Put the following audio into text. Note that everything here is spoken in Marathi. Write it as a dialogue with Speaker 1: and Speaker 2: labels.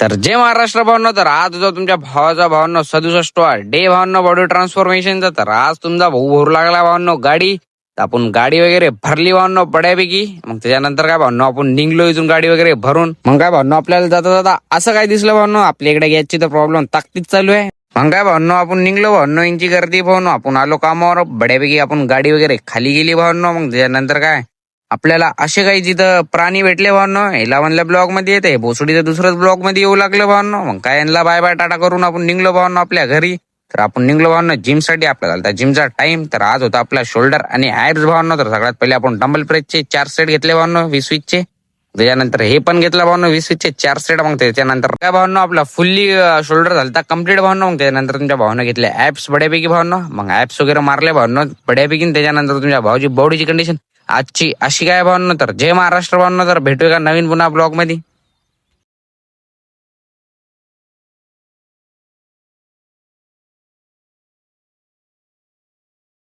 Speaker 1: तर जय महाराष्ट्र भावनो. तर आज जो तुमच्या भावाचा भावनो 67वा डे भावनो बॉडी ट्रान्सफॉर्मेशनचा. तर आज तुमचा भाऊ भरू लागला भावनो गाडी. तर आपण गाडी वगैरे भरली भावनो बड्यापैकी. मग त्याच्यानंतर काय भावनो आपण निघलो इथून गाडी वगैरे भरून. मग काय भावनो आपल्याला जाता जाता असं काय दिसलं भावनो, आपल्या इकडे गॅसची तर प्रॉब्लेम ताकदीच चालू आहे. मग काय भावनो आपण निघलो भावनो, इंची गर्दी भावनो, आपण आलो कामावर बड्यापैकी. आपण गाडी वगैरे खाली गेली भावनो. मग त्याच्यानंतर काय आपल्याला असे काही जिथं प्राणी भेटले भावनो. ह्याला म्हणलं ब्लॉग मध्ये येते, भोसडीचं दुसरंच ब्लॉग मध्ये येऊ लागलं भावनो. मग काय यांना बाय बाय टाटा करून आपण निघलो भावनो आपल्या घरी. तर आपण निघलो भावनो जिम साठी. आपला झाला जिमचा टाइम. तर आज होता आपला शोल्डर आणि ऍब्स भावनो. तर सगळ्यात पहिले आपण डंबल प्रेसचे 4 सेट घेतले भावनो 20-20 चे. त्याच्यानंतर हे पण घेतलं भावनो 20-20 चे 4 सेट. मग त्याच्यानंतर काय भावनो आपला फुल्ली शोल्डर झालता कम्प्लीट भावनो. मग त्याच्यानंतर तुमच्या भावनं घेतले ऍप्स बड्यापैकी भावनो. मग ऍप्स वगैरे मारले भावनो बड्यापैकी. त्याच्यानंतर तुमच्या भाऊची बॉडीची कंडिशन आजची अशी काय भावनो. तर जय महाराष्ट्र भावनो. तर भेटूया का नवीन पुन्हा ब्लॉग मध्ये.